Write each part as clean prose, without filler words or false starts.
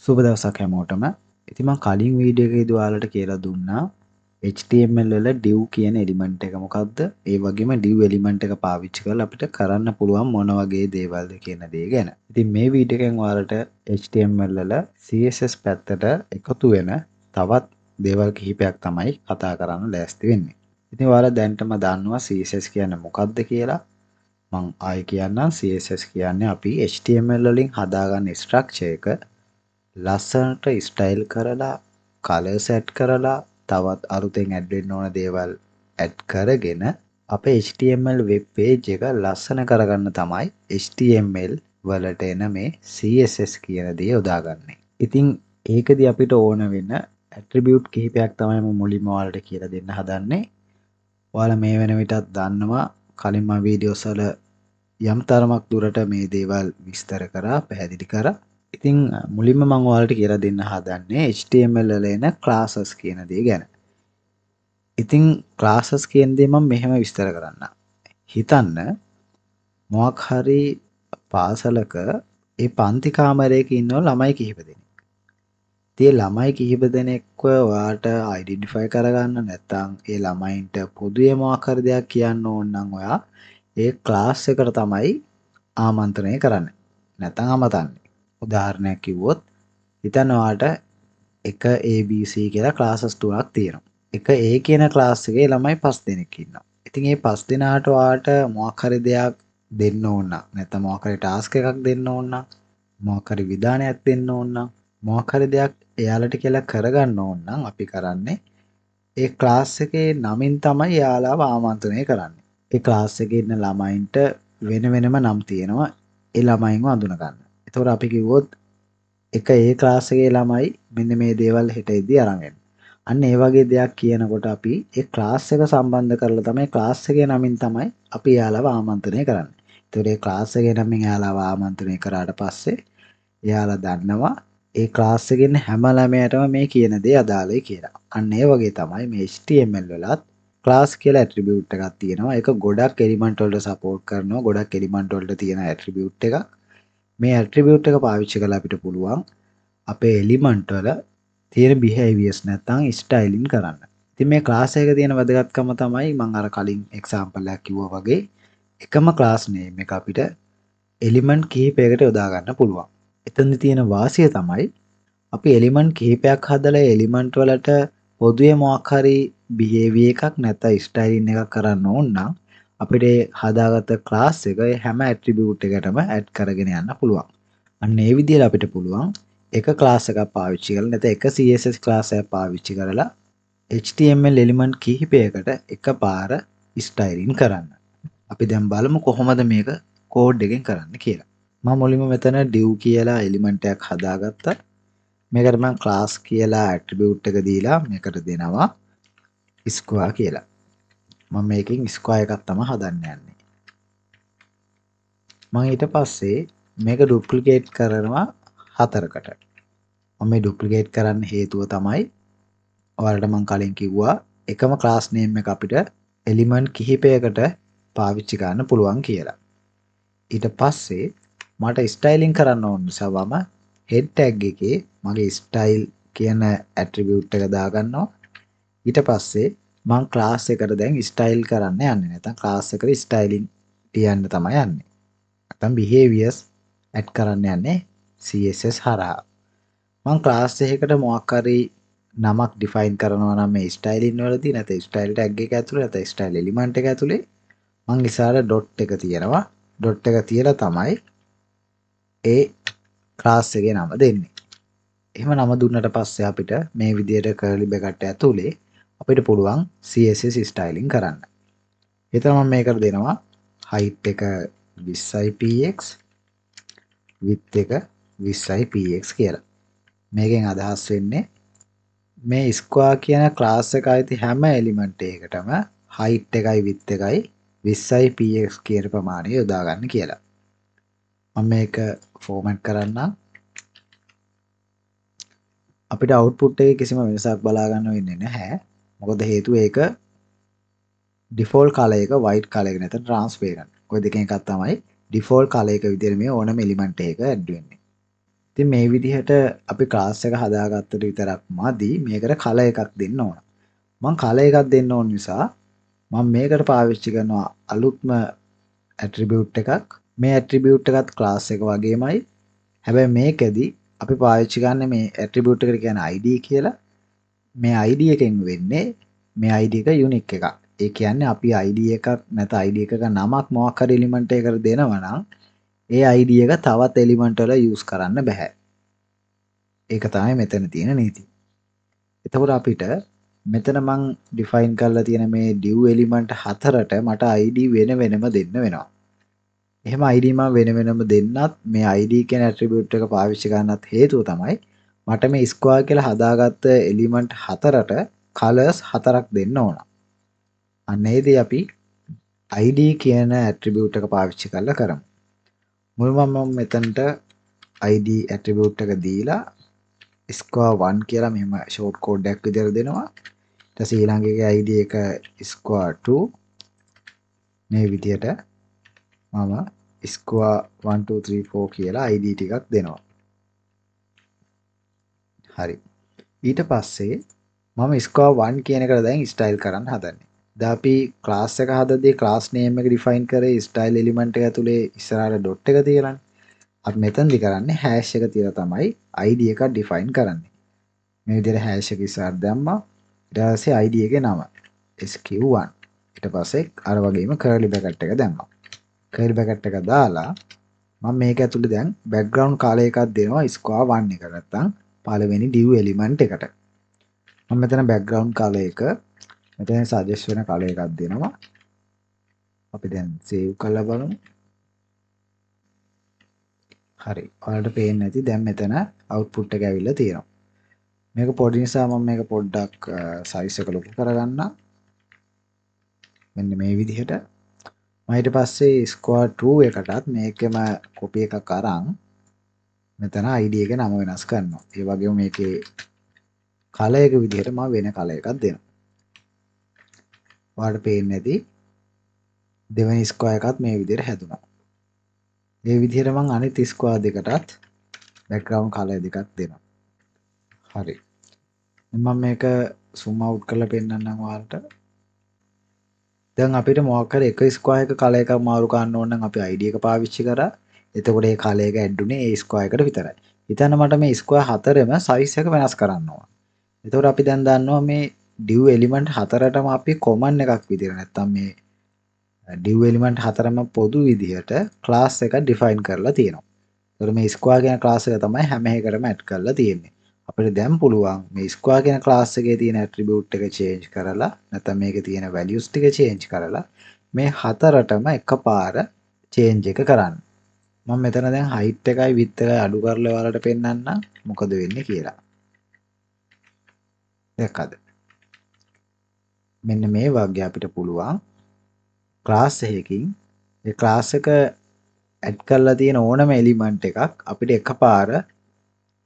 සුබ දවසක් හැමෝටම. ඉතින් මම කලින් වීඩියෝ එකේදී ඔයාලට කියලා දුන්නා HTML වල div කියන එලිමන්ට් එක මොකක්ද? ඒ වගේම div එලිමන්ට් එක පාවිච්චි කරලා අපිට කරන්න පුළුවන් මොන වගේ දේවල්ද කියන දේ ගැන. ඉතින් මේ වීඩියෝ එකෙන් ඔයාලට HTML වල CSS පැත්තට එකතු වෙන තවත් දේවල් කිහිපයක් තමයි කතා කරන්න ලෑස්ති වෙන්නේ. ඉතින් ඔයාලා දැනටම දන්නවා CSS කියන්නේ මොකක්ද කියලා. මම ආයෙ කියන්නම් CSS කියන්නේ අපි HTML වලින් හදාගන්න ස්ට්‍රක්චර් එක ලස්සනට ස්ටයිල් කරලා කලර්ස් ඇඩ් කරලා තවත් අලුතෙන් ඇඩ් වෙන්න ඕන දේවල් ඇඩ් කරගෙන අපේ HTML වෙබ් පේජ් එක ලස්සන කරගන්න තමයි HTML වලට එන මේ CSS කියන දේ යොදාගන්නේ. ඉතින් ඒකදී අපිට ඕන වෙන ඇට්‍රිබියුට් කිහිපයක් තමයි මම මුලින්ම ඔයාලට කියලා දෙන්න හදන්නේ. ඔයාලා මේ වෙන විටත් දන්නවා කලින් මම වීඩියෝස් වල යම් තරමක් දුරට මේ දේවල් විස්තර කරා පැහැදිලි කරා. ඉතින් මුලින්ම මම ඔයාලට කියලා දෙන්න හදන්නේ HTML වල එන classes කියන දේ ගැන. ඉතින් classes කියන දේ මම මෙහෙම විස්තර කරන්නම්. හිතන්න මොකක් හරි පාසලක ඒ පන්ති කාමරයක ඉන්න ළමයි කිහිප දෙනෙක්. ඉතින් ළමයි කිහිප දෙනෙක්ව ඔයාට අයිඩෙන්ටිෆයි කරගන්න නැත්නම් ඒ ළමයින්ට පොදුවේ මොකක් හරි දෙයක් කියන්න ඕන නම් ඔයා ඒ ක්ලාස් එකට තමයි ආමන්ත්‍රණය කරන්නේ. නැත්නම් අමතන්නේ. උදාහරණයක් කිව්වොත් හිතන්න ඔයාට එක ABC කියලා ක්ලාසස් තුනක් තියෙනවා. එක A කියන ක්ලාස් එකේ ළමයි 5 දෙනෙක් ඉන්නවා. ඉතින් මේ 5 දෙනාට ඔයාට මොකක් හරි දෙයක් දෙන්න ඕන නම් නැත්නම් මොකක් හරි ටාස්ක් එකක් දෙන්න ඕන නම් මොකක් හරි විධානයක් දෙන්න ඕන නම් මොකක් හරි දෙයක් එයාලට කියලා කරගන්න ඕන නම් අපි කරන්නේ ඒ ක්ලාස් එකේ නමින් තමයි එයාලව ආමන්ත්‍රණය කරන්නේ. ඒ ක්ලාස් එකේ ඉන්න ළමයින්ට වෙන වෙනම නම් තියෙනවා ඒ ළමයින්ව අඳුන ගන්න. ඒතකොට අපි කිව්වොත් එක ඒ ක්ලාස් එකේ ළමයි මෙන්න මේ දේවල් හෙට එද්දි අරන් එන්න. අන්න ඒ වගේ දෙයක් කියනකොට අපි ඒ ක්ලාස් එක සම්බන්ධ කරලා තමයි ක්ලාස් එකේ නමින් තමයි අපි එයාලව ආමන්ත්‍රණය කරන්නේ. ඒතකොට ඒ ක්ලාස් එකේ නමින් එයාලව ආමන්ත්‍රණය කරාට පස්සේ එයාලා දන්නවා ඒ ක්ලාස් එකේ ඉන්න හැම ළමයාටම මේ කියන දේ අදාළයි කියලා. අන්න ඒ වගේ තමයි මේ HTML වලත් ක්ලාස් කියලා ඇට්‍රිබියුට් එකක් තියෙනවා. ඒක ගොඩක් එලිමන්ට් වලට සපෝට් කරනවා. ගොඩක් එලිමන්ට් වලට තියෙන ඇට්‍රිබියුට් එකක්. මේ ඇට්‍රිබියුට් එක පාවිච්චි කරලා අපිට පුළුවන් අපේ එලිමන්ට් වල තියෙන බිහේවියර්ස් නැත්නම් ස්ටයිලින් කරන්න. ඉතින් මේ ක්ලාස් එකක තියෙන වැදගත්කම තමයි මම අර කලින් එක්සැම්පල් එකක් කිව්වා වගේ එකම ක්ලාස් නේම් එක අපිට එලිමන්ට් කිහිපයකට යොදා ගන්න පුළුවන්. එතනදි තියෙන වාසිය තමයි අපි එලිමන්ට් කිහිපයක් හදලා එලිමන්ට් වලට පොදුවේ මොකක් හරි බිහේවියර් එකක් නැත්නම් ස්ටයිලින් එකක් කරන්න ඕන නම් අපිට හදාගත්ත ක්ලාස් එක හැම ඇට්‍රිබියුට් එකටම ඇඩ් කරගෙන යන්න පුළුවන්. අන්න ඒ විදිහට අපිට පුළුවන් එක ක්ලාස් එකක් පාවිච්චි කරලා නැත්නම් එක CSS ක්ලාස් එකක් පාවිච්චි කරලා HTML එලිමන්ට් කිහිපයකට එකපාර ස්ටයිලින් කරන්න. අපි දැන් බලමු කොහොමද මේක කෝඩ් එකෙන් කරන්න කියලා. මම මුලින්ම මෙතන div කියලා එලිමන්ට් එකක් හදාගත්තා. මේකට මම class කියලා ඇට්‍රිබියුට් එක දීලා මේකට දෙනවා square කියලා. මම මේකෙන් square එකක් තමයි හදන්න යන්නේ. මම ඊට පස්සේ මේක ඩුප්ලිකේට් කරනවා 4කට. මම මේ ඩුප්ලිකේට් කරන්න හේතුව තමයි ඔයාලට මම කලින් කිව්වා එකම class name එක අපිට එලිමන්ට් කිහිපයකට පාවිච්චි කරන්න පුළුවන් කියලා. ඊට පස්සේ මට ස්ටයිලින් කරන්න ඕන නිසා මම head tag එකේ මගේ style කියන ඇට්‍රිබියුට් එක දාගන්නවා. ඊට පස්සේ මම class එකට දැන් style කරන්න යන්නේ. නැත්නම් class එකට styling තියන්න තමයි යන්නේ. නැත්නම් behaviors add කරන්න යන්නේ CSS හරහා. මම class එකකට මොකක් හරි නමක් define කරනවා නම් මේ styling වලදී නැත්නම් style tag එක ඇතුලේ නැත්නම් style element එක ඇතුලේ මම ඉස්සරහ dot එක තියනවා. dot එක තියලා තමයි ඒ class එකේ නම දෙන්නේ. එහෙම නම දුන්නට පස්සේ අපිට මේ විදිහට curly bracket ඇතුලේ අපිට පුළුවන් CSS styling කරන්න. එතන මම මේකට දෙනවා height එක 20යි px width එක 20යි px කියලා. මේකෙන් අදහස් වෙන්නේ මේ square කියන class එක අයිති හැම element එකකටම height එකයි width එකයි 20යි px කියන ප්‍රමාණය යොදා ගන්න කියලා. මම මේක format කරන්නම්. අපිට output එකේ කිසිම වෙනසක් බලා ගන්න වෙන්නේ නැහැ. මොකද හේතුව ඒක default color එක white color එක නැත්නම් transparent. ඔය දෙකෙන් එකක් තමයි default color එක විදිහට මේ ඕනම element එකක add වෙන්නේ. ඉතින් මේ විදිහට අපි ක්ලාස් එක හදාගත්තට විතරක් මදි. මේකට කලර් එකක් දෙන්න ඕන. මම කලර් එකක් දෙන්න ඕන නිසා මම මේකට පාවිච්චි කරනවා අලුත්ම ඇට්‍රිබියුට් එකක්. මේ ඇට්‍රිබියුට් එකත් ක්ලාස් එක වගේමයි. හැබැයි මේකෙදි අපි පාවිච්චි ගන්න මේ ඇට්‍රිබියුට් එකට කියන්නේ ID කියලා. මේ ID එකෙන් වෙන්නේ මේ ID එක යුනික් එකක්. ඒ කියන්නේ අපි ID එකක් නැත ID එකක නමක් මොකක් හරි එලිමන්ට් එකකට දෙනවා නම් ඒ ID එක තවත් එලිමන්ට් වල යූස් කරන්න බෑ. ඒක තමයි මෙතන තියෙන නීතිය. එතකොට අපිට මෙතන මං ඩිෆයින් කරලා තියෙන මේ div එලිමන්ට් හතරට මට ID වෙන වෙනම දෙන්න වෙනවා. එහෙම ID මම වෙන වෙනම දෙන්නත් මේ ID කියන ඇට්‍රිබියුට් එක පාවිච්චි කරන්නත් හේතුව තමයි මට මේ ස්ක්වයර් කියලා හදාගත්ත එලිමන්ට් හතරට කලර්ස් හතරක් දෙන්න ඕන. අන්න ඒ දේ අපි ID කියන ඇට්‍රිබියුට් එක පාවිච්චි කරලා කරමු. මුලින්ම මම මෙතනට ID ඇට්‍රිබියුට් එක දීලා square 1 කියලා මෙහෙම ෂෝට් කෝඩ් එකක් විදිහට දෙනවා. ඊට පස්සේ ඊළඟ එකේ ID එක square 2 මේ විදිහට මම square 1 2 3 4 කියලා ID ටිකක් දෙනවා. හරි. ඊට පස්සේ මම square 1 කියන එකට දැන් ස්ටයිල් කරන්න හදන්නේ. දැන් අපි ක්ලාස් එක හදද්දී ක්ලාස් නේම් එක ඩිෆයින් කරේ ස්ටයිල් එලිමන්ට් එක ඇතුලේ ඉස්සරහට ඩොට් එක තියලානේ. අපි මෙතනදි කරන්නේ හෑෂ් එක තියලා තමයි ID එකක් ඩිෆයින් කරන්නේ. මේ විදිහට හෑෂ් එක ඉස්සරහට දැම්මා. ඊට පස්සේ ID එකේ නම sq1. ඊට පස්සේ අර වගේම කර්ලි බ්‍රැකට් එක දැම්මා. කර්ලි බ්‍රැකට් එක දාලා මම මේක ඇතුලේ දැන් බෑග්ග්‍රවුන්ඩ් කාලය එකක් දෙනවා square 1 එක නැත්තම් පළවෙනි div එලිමන්ට් එකට. මම මෙතන බෑග්ග්‍රවුන්ඩ් කාලය එක මෙතන සජෙස්ට් වෙන කාලය එකක් දෙනවා. අපි දැන් සේව් කරලා බලමු. හරි. ඔයාලට පේන්නේ නැති දැන් මෙතන අවුට්පුට් එක ඇවිල්ලා තියෙනවා. මේක පොඩි නිසා මම මේක පොඩ්ඩක් සයිස් එක ලොකු කරගන්නම්. මෙන්න මේ විදිහට. මම ඊට පස්සේ square 2 එකටත් මේකෙම කොපි එකක් අරන් මෙතන ID එකේ නම වෙනස් කරනවා. ඒ වගේම මේකේ කලර් එක විදිහට මම වෙන කලර් එකක් දෙනවා. ඔයාලට පේන්නේ නැති දෙවෙනි ස්ක්වයර් එකත් මේ විදිහට හැදුනා. මේ විදිහට මම අනිත් ස්ක්වයර් දෙකටත් බෑග්ග්‍රවුන්ඩ් කලර් දෙකක් දෙනවා. හරි. මම මේක zoom out කරලා පෙන්නන්නම් ඔයාලට. දැන් අපිට මොකක් හරි එක ස්ක්වයර් එක කලර් එකක් මාරු කරන්න ඕන නම් අපි ID එක පාවිච්චි කරා. එතකොට ඒ කලර් එක ඇඩ් උනේ ඒ ස්ක්වයර් එකට විතරයි. හිතන්න මට මේ ස්ක්වයර් හතරෙම සයිස් එක වෙනස් කරන්න ඕන. එතකොට අපි දැන් දන්නවා මේ div එලිමන්ට් හතරටම අපි කොමන් එකක් විදිහට නැත්තම් මේ div එලිමන්ට් හතරම පොදු විදිහට ක්ලාස් එකක් ඩිෆයින් කරලා තියෙනවා. ඒතකොට මේ ස්ක්වයර් කියන ක්ලාස් එක තමයි හැම එකකටම ඇඩ් කරලා තියෙන්නේ. අපිට දැන් පුළුවන් මේ ස්ක්වයර් කියන ක්ලාස් එකේ තියෙන ඇට්‍රිබියුට් එක චේන්ජ් කරලා නැත්නම් මේකේ තියෙන වැලියුස් ටික චේන්ජ් කරලා මේ හතරටම එකපාර චේන්ජ් එක කරන්න. මම මෙතන දැන් height එකයි width එකයි අඩු කරලා ඔයාලට පෙන්නන්නම් මොකද වෙන්නේ කියලා. දැක්කද? මෙන්න මේ වගේ අපිට පුළුවන් ක්ලාස් එකකින් ඒ ක්ලාස් එක ඇඩ් කරලා තියෙන ඕනම එලිමන්ට් එකක් අපිට එකපාර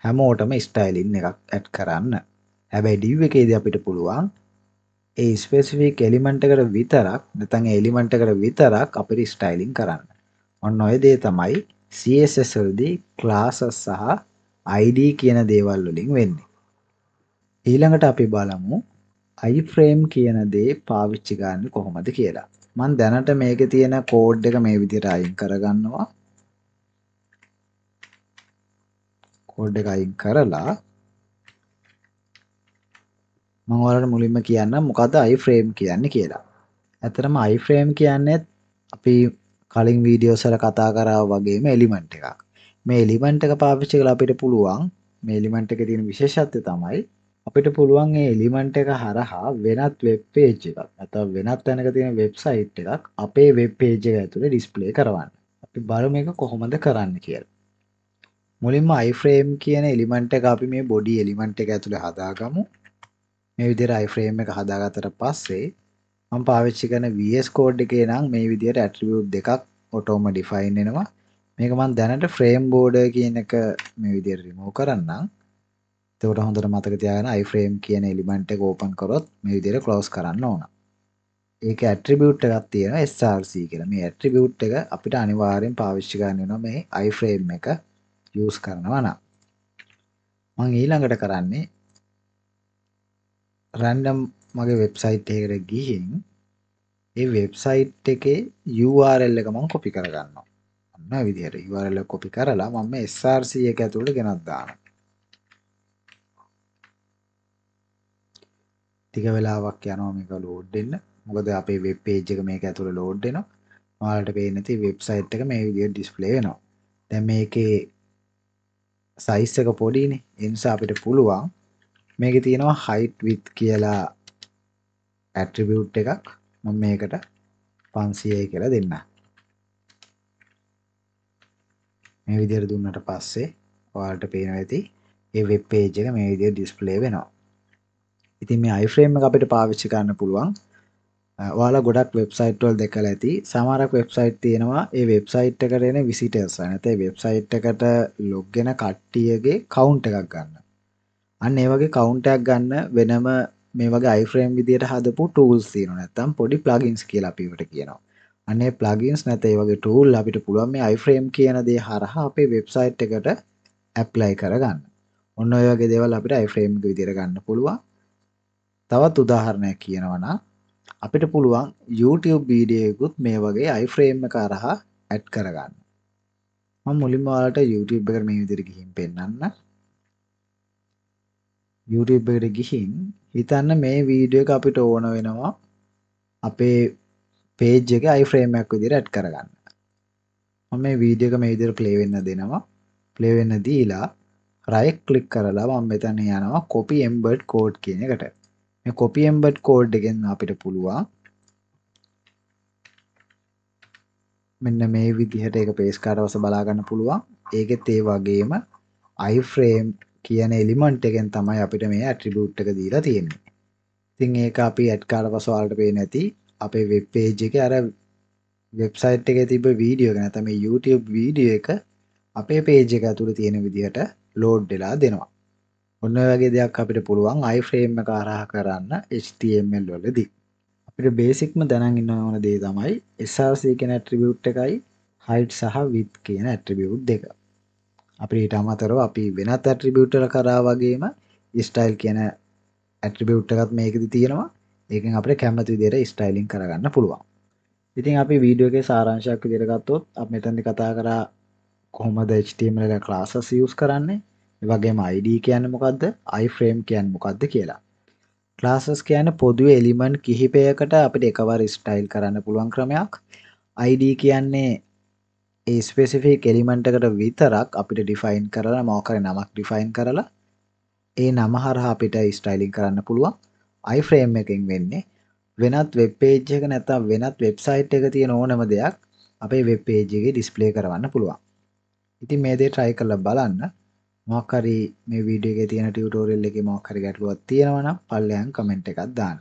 හැමෝටම ස්ටයිලින් එකක් ඇඩ් කරන්න. හැබැයි div එකේදී අපිට පුළුවන් ඒ ස්පෙસિෆික් එලිමන්ට් එකට විතරක් නැත්නම් ඒ එලිමන්ට් එකට විතරක් අපිට ස්ටයිලින් කරන්න. ඔන්න ඔය දේ තමයි CSS වලදී classes සහ ID කියන දේවල් වලින් වෙන්නේ. ඊළඟට අපි බලමු iframe කියන දේ පාවිච්චි කරන්නේ කොහොමද කියලා. මම දැනට මේකේ තියෙන කෝඩ් එක මේ විදිහට අයින් කරගන්නවා. කෝඩ් එක අයින් කරලා මම ඔයාලට මුලින්ම කියන්නම් මොකද්ද iframe කියන්නේ කියලා. ඇත්තටම iframe කියන්නේ අපි කලින් වීඩියෝස් වල කතා කරා වගේම එලිමන්ට් එකක්. මේ එලිමන්ට් එක පාවිච්චි කරලා අපිට පුළුවන් මේ එලිමන්ට් එකේ තියෙන විශේෂත්වය තමයි අපිට පුළුවන් මේ එලිමන්ට් එක හරහා වෙනත් වෙබ් පේජ් එකක් නැත්නම් වෙනත් තැනක තියෙන වෙබ්සයිට් එකක් අපේ වෙබ් පේජ් එක ඇතුලේ ඩිස්ප්ලේ කරවන්න. අපි බලමු මේක කොහොමද කරන්න කියලා. මුලින්ම iframe කියන එලිමන්ට් එක අපි මේ body එලිමන්ට් එක ඇතුලේ හදාගමු. මේ විදිහට iframe එක හදාගත්තට පස්සේ මම පාවිච්චි කරන VS Code එකේ නම් මේ විදිහට ඇට්‍රිබියුට් දෙකක් ඔටෝම ඩිෆයින් වෙනවා. මේක මම දැනට frame border කියන එක මේ විදිහට remove කරන්නම්. එතකොට හොඳට මතක තියාගන්න iframe කියන එලිමන්ට් එක ඕපන් කරොත් මේ විදිහට close කරන්න ඕන. ඒකේ ඇට්‍රිබියුට් එකක් තියෙනවා src කියලා. මේ ඇට්‍රිබියුට් එක අපිට අනිවාර්යෙන් පාවිච්චි කරන්න වෙනවා මේ iframe එක use කරනවා නම්. මම ඊළඟට කරන්නේ රැන්ඩම් මගේ වෙබ්සයිට් එකකට ගිහින් ඒ වෙබ්සයිට් එකේ URL එක මම කොපි කරගන්නවා. අන්න ඔය විදිහට URL එක කොපි කරලා මම මේ src එක ඇතුළට ගෙනත් දානවා. ටික වෙලාවක් යනවා මේක ලෝඩ් වෙන්න. මොකද අපේ වෙබ් පේජ් එක මේක ඇතුළේ ලෝඩ් වෙනවා. ඔයාලට පේන්නේ නැති වෙබ්සයිට් එක මේ විදිහට ඩිස්ප්ලේ වෙනවා. දැන් මේකේ සයිස් එක පොඩිනේ. ඒ නිසා අපිට පුළුවන් මේකේ තියෙනවා height width කියලා ඇට්‍රිබියුට් එකක්. මම මේකට 500යි කියලා දෙන්නම්. මේ විදිහට දුන්නට පස්සේ ඔයාලට පේනවා ඇති මේ වෙබ් පේජ් එක මේ විදිහට ඩිස්ප්ලේ වෙනවා. ඉතින් මේ iframe එක අපිට පාවිච්චි කරන්න පුළුවන්. ඔයාලා ගොඩක් වෙබ්සයිට් වල දැකලා ඇති. සමහරක් වෙබ්සයිට් තියෙනවා ඒ වෙබ්සයිට් එකට එන විසිටර්ස් නැත්නම් වෙබ්සයිට් එකට ලොග් වෙන කට්ටියගේ කවුන්ට් එකක් ගන්න. අන්න ඒ වගේ කවුන්ට් එකක් ගන්න වෙනම මේ වගේ iframe විදියට හදපු tools තියෙනවා. නැත්නම් පොඩි plugins කියලා අපි ඒවට කියනවා. අන්න ඒ plugins නැත්නම් ඒ වගේ tool අපිට පුළුවන් මේ iframe කියන දේ හරහා අපේ වෙබ්සයිට් එකට apply කරගන්න. ඔන්න ඔය වගේ දේවල් අපිට iframe එක විදියට ගන්න පුළුවන්. තවත් උදාහරණයක් කියනවා නම් අපිට පුළුවන් YouTube වීඩියෝ එකකුත් මේ වගේ iframe එක හරහා ඇඩ් කරගන්න. මම මුලින්ම ඔයාලට YouTube එකට මේ විදිහට ගිහින් පෙන්නන්න. YouTube එකට ගිහින් හිතන්න මේ වීඩියෝ එක අපිට ඕන වෙනවා අපේ page එකේ iframe එකක් විදිහට ඇඩ් කරගන්න. මම මේ වීඩියෝ එක මේ විදිහට play වෙන්න දෙනවා. play වෙන්න දීලා right click කරලා මම මෙතන යනවා copy embed code කියන එකට. මේ copy embed code එකෙන් අපිට පුළුවන් මෙන්න මේ විදිහට ඒක paste කරවස බලා ගන්න පුළුවන්. ඒකෙත් ඒ වගේම iframe කියන එලිමන්ට් එකෙන් තමයි අපිට මේ ඇට්‍රිබියුට් එක දීලා තියෙන්නේ. ඉතින් ඒක අපි ඇඩ් කරවස වලට පේන්නේ නැති අපේ වෙබ් පේජ් එකේ අර වෙබ්සයිට් එකේ තිබ්බ වීඩියෝ එක නැත්නම් මේ YouTube වීඩියෝ එක අපේ පේජ් එක ඇතුළේ තියෙන විදිහට ලෝඩ් වෙලා දෙනවා. ඔන්න ඔය වගේ දෙයක් අපිට පුළුවන් iframe එක හරහා කරන්න HTML වලදී. අපිට බේසික්ම දැනන් ඉන්න ඕන දේ තමයි src කියන ඇට්‍රිබියුට් එකයි height සහ width කියන ඇට්‍රිබියුට් දෙක. අපිට ඊට අමතරව අපි වෙනත් ඇට්‍රිබියුට් වල කරා වගේම style කියන ඇට්‍රිබියුට් එකත් මේකෙදි තියෙනවා. ඒකෙන් අපිට කැමති විදිහට ස්ටයිලින් කරගන්න පුළුවන්. ඉතින් අපි වීඩියෝ එකේ සාරාංශයක් විදිහට ගත්තොත් අපි මෙතනදී කතා කරා කොහොමද HTML එක classes use කරන්නේ, ඒ වගේම ID කියන්නේ මොකද්ද, iframe කියන්නේ මොකද්ද කියලා. classes කියන්නේ පොදුවේ එලිමන්ට් කිහිපයකට අපිට එකවර ස්ටයිල් කරන්න පුළුවන් ක්‍රමයක්. ID කියන්නේ ඒ ස්පෙસિෆික් එලිමන්ට් එකට විතරක් අපිට ඩිෆයින් කරලා මොකක් හරි නමක් ඩිෆයින් කරලා ඒ නම හරහා අපිට ස්ටයිලින් කරන්න පුළුවන්. iframe එකෙන් වෙන්නේ වෙනත් වෙබ් පේජ් එක නැත්නම් වෙනත් වෙබ්සයිට් එක තියෙන ඕනම දෙයක් අපේ වෙබ් පේජ් එකේ ඩිස්ප්ලේ කරවන්න පුළුවන්. ඉතින් මේ දේ try කරලා බලන්න. මොකක් හරි මේ වීඩියෝ එකේ තියෙන ටියුටෝරියල් එකේ මොකක් හරි ගැටලුවක් තියෙනවා නම් පල්ලෙහාන් කමෙන්ට් එකක් දාන්න.